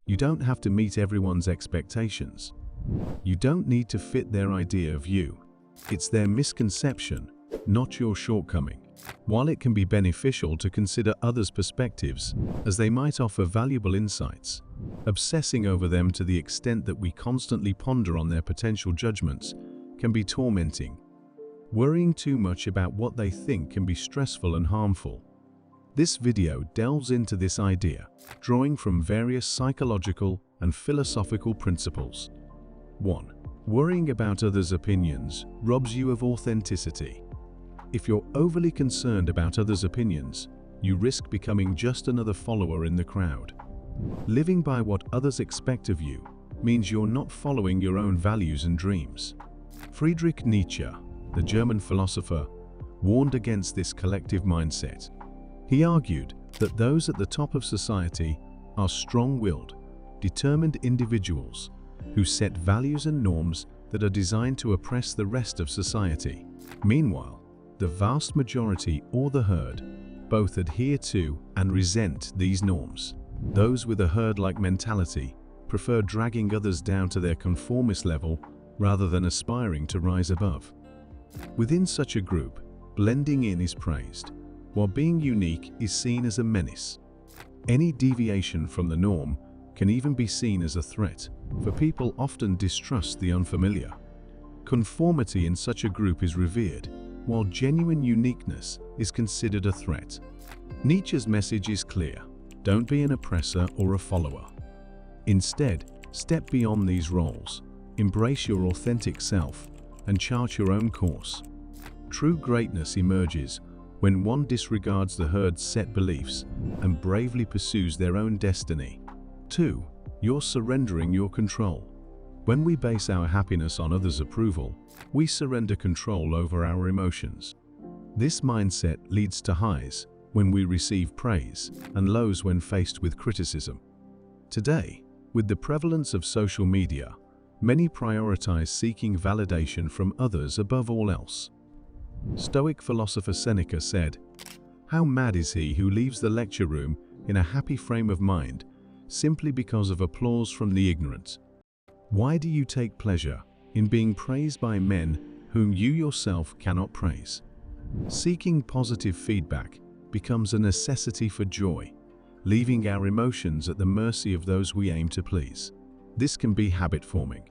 You don't have to meet everyone's expectations. You don't need to fit their idea of you. It's their misconception, not your shortcoming. While it can be beneficial to consider others' perspectives, as they might offer valuable insights, obsessing over them to the extent that we constantly ponder on their potential judgments can be tormenting. Worrying too much about what they think can be stressful and harmful. This video delves into this idea, drawing from various psychological and philosophical principles. 1. Worrying about others' opinions robs you of authenticity. If you're overly concerned about others' opinions, you risk becoming just another follower in the crowd. Living by what others expect of you means you're not following your own values and dreams. Friedrich Nietzsche, the German philosopher, warned against this collective mindset. He argued that those at the top of society are strong-willed, determined individuals who set values and norms that are designed to oppress the rest of society. Meanwhile, the vast majority or the herd both adhere to and resent these norms. Those with a herd-like mentality prefer dragging others down to their conformist level rather than aspiring to rise above. Within such a group, blending in is praised, while being unique is seen as a menace. Any deviation from the norm can even be seen as a threat, for people often distrust the unfamiliar. Conformity in such a group is revered, while genuine uniqueness is considered a threat. Nietzsche's message is clear: don't be an oppressor or a follower. Instead, step beyond these roles, embrace your authentic self, and chart your own course. True greatness emerges when one disregards the herd's set beliefs and bravely pursues their own destiny. 2. You're surrendering your control. When we base our happiness on others' approval, we surrender control over our emotions. This mindset leads to highs when we receive praise and lows when faced with criticism. Today, with the prevalence of social media, many prioritize seeking validation from others above all else. Stoic philosopher Seneca said, "How mad is he who leaves the lecture room in a happy frame of mind simply because of applause from the ignorant? Why do you take pleasure in being praised by men whom you yourself cannot praise?" Seeking positive feedback becomes a necessity for joy, leaving our emotions at the mercy of those we aim to please. This can be habit-forming.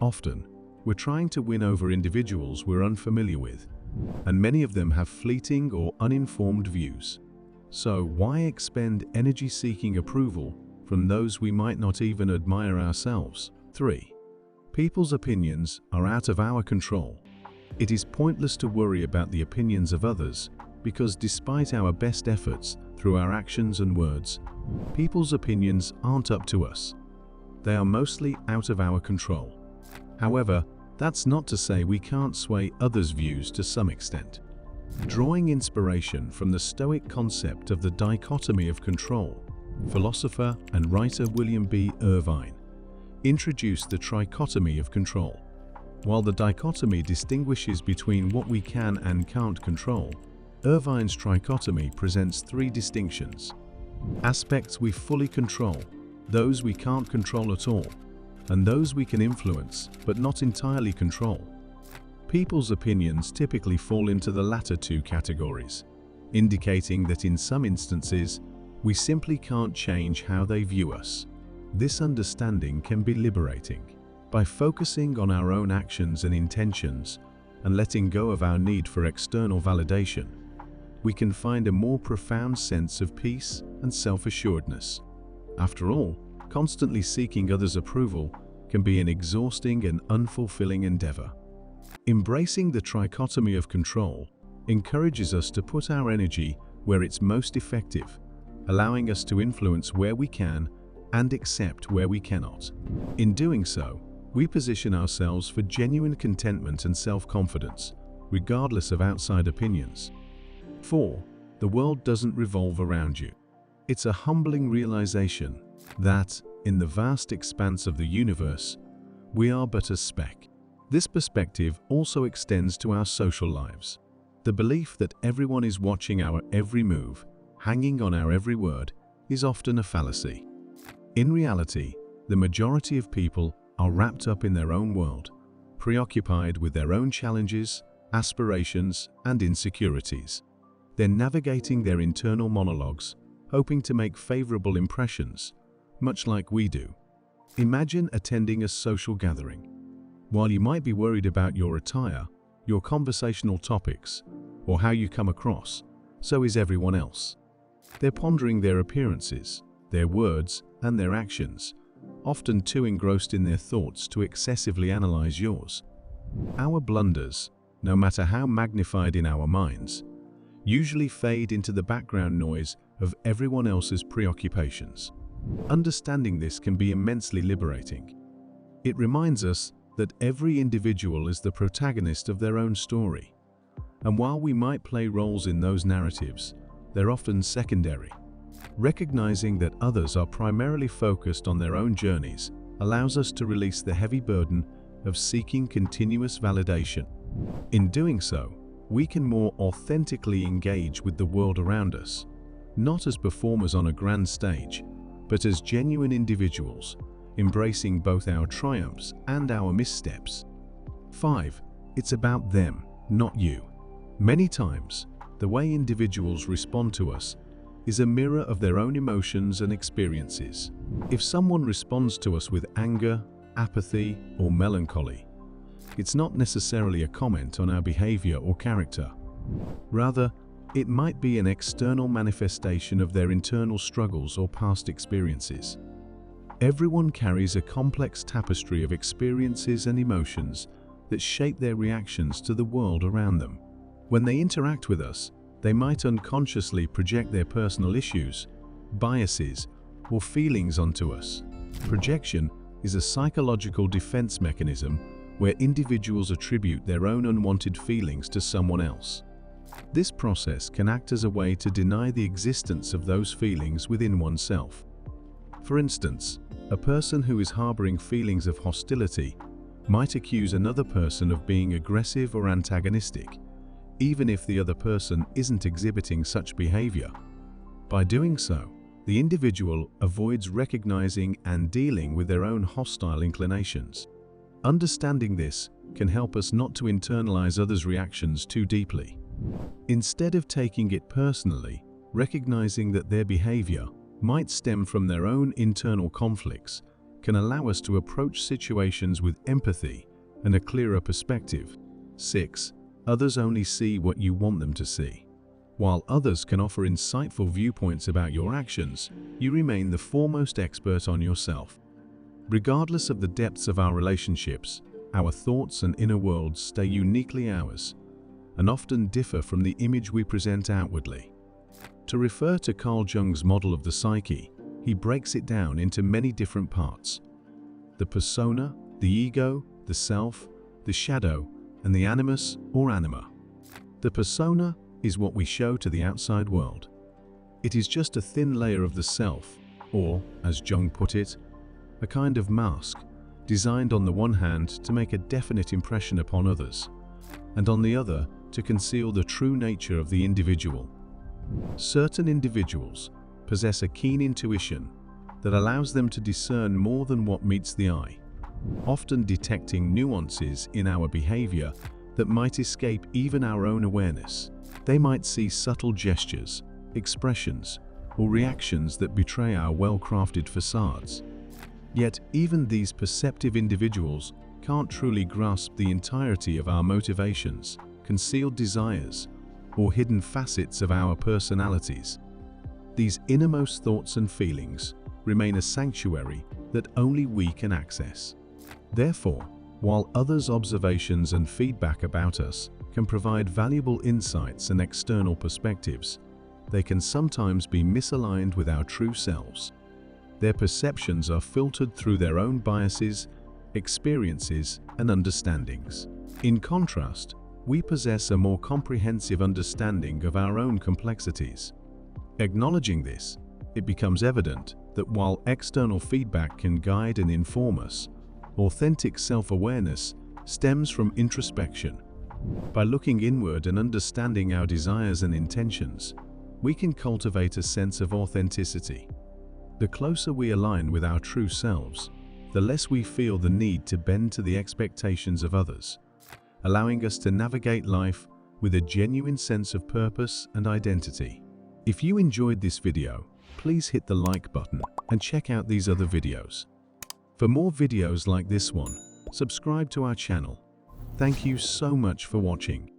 Often, we're trying to win over individuals we're unfamiliar with, and many of them have fleeting or uninformed views. So why expend energy seeking approval from those we might not even admire ourselves? 3. People's opinions are out of our control. It is pointless to worry about the opinions of others because despite our best efforts through our actions and words, people's opinions aren't up to us. They are mostly out of our control. However, that's not to say we can't sway others' views to some extent. Drawing inspiration from the Stoic concept of the dichotomy of control, philosopher and writer William B. Irvine introduced the trichotomy of control. While the dichotomy distinguishes between what we can and can't control, Irvine's trichotomy presents 3 distinctions: aspects we fully control, those we can't control at all, and those we can influence but not entirely control. People's opinions typically fall into the latter 2 categories, indicating that in some instances, we simply can't change how they view us. This understanding can be liberating. By focusing on our own actions and intentions and letting go of our need for external validation, we can find a more profound sense of peace and self-assuredness. After all, constantly seeking others' approval can be an exhausting and unfulfilling endeavor. Embracing the trichotomy of control encourages us to put our energy where it's most effective, allowing us to influence where we can and accept where we cannot. In doing so, we position ourselves for genuine contentment and self-confidence, regardless of outside opinions. 4. The world doesn't revolve around you. It's a humbling realization that, in the vast expanse of the universe, we are but a speck. This perspective also extends to our social lives. The belief that everyone is watching our every move, hanging on our every word, is often a fallacy. In reality, the majority of people are wrapped up in their own world, preoccupied with their own challenges, aspirations, and insecurities. They're navigating their internal monologues, hoping to make favorable impressions, much like we do. Imagine attending a social gathering. While you might be worried about your attire, your conversational topics, or how you come across, so is everyone else. They're pondering their appearances, their words, and their actions, often too engrossed in their thoughts to excessively analyze yours. Our blunders, no matter how magnified in our minds, usually fade into the background noise of everyone else's preoccupations. Understanding this can be immensely liberating. It reminds us that every individual is the protagonist of their own story. And while we might play roles in those narratives, they're often secondary. Recognizing that others are primarily focused on their own journeys allows us to release the heavy burden of seeking continuous validation. In doing so, we can more authentically engage with the world around us, not as performers on a grand stage, but as genuine individuals, embracing both our triumphs and our missteps. 5. It's about them, not you. Many times, the way individuals respond to us is a mirror of their own emotions and experiences. If someone responds to us with anger, apathy, or melancholy, it's not necessarily a comment on our behavior or character. Rather, it might be an external manifestation of their internal struggles or past experiences. Everyone carries a complex tapestry of experiences and emotions that shape their reactions to the world around them. When they interact with us, they might unconsciously project their personal issues, biases, or feelings onto us. Projection is a psychological defense mechanism where individuals attribute their own unwanted feelings to someone else. This process can act as a way to deny the existence of those feelings within oneself. For instance, a person who is harboring feelings of hostility might accuse another person of being aggressive or antagonistic, even if the other person isn't exhibiting such behavior. By doing so, the individual avoids recognizing and dealing with their own hostile inclinations. Understanding this can help us not to internalize others' reactions too deeply. Instead of taking it personally, recognizing that their behavior might stem from their own internal conflicts can allow us to approach situations with empathy and a clearer perspective. 6. Others only see what you want them to see. While others can offer insightful viewpoints about your actions, you remain the foremost expert on yourself. Regardless of the depths of our relationships, our thoughts and inner worlds stay uniquely ours, and often differ from the image we present outwardly. To refer to Carl Jung's model of the psyche, he breaks it down into many different parts: the persona, the ego, the self, the shadow, and the animus or anima. The persona is what we show to the outside world. It is just a thin layer of the self, or, as Jung put it, a kind of mask, designed on the one hand to make a definite impression upon others, and on the other to conceal the true nature of the individual. Certain individuals possess a keen intuition that allows them to discern more than what meets the eye, often detecting nuances in our behavior that might escape even our own awareness. They might see subtle gestures, expressions, or reactions that betray our well-crafted facades. Yet, even these perceptive individuals can't truly grasp the entirety of our motivations, concealed desires, or hidden facets of our personalities. These innermost thoughts and feelings remain a sanctuary that only we can access. Therefore, while others' observations and feedback about us can provide valuable insights and external perspectives, they can sometimes be misaligned with our true selves. Their perceptions are filtered through their own biases, experiences, and understandings. In contrast, we possess a more comprehensive understanding of our own complexities. Acknowledging this, it becomes evident that while external feedback can guide and inform us, authentic self-awareness stems from introspection. By looking inward and understanding our desires and intentions, we can cultivate a sense of authenticity. The closer we align with our true selves, the less we feel the need to bend to the expectations of others, allowing us to navigate life with a genuine sense of purpose and identity. If you enjoyed this video, please hit the like button and check out these other videos. For more videos like this one, subscribe to our channel. Thank you so much for watching.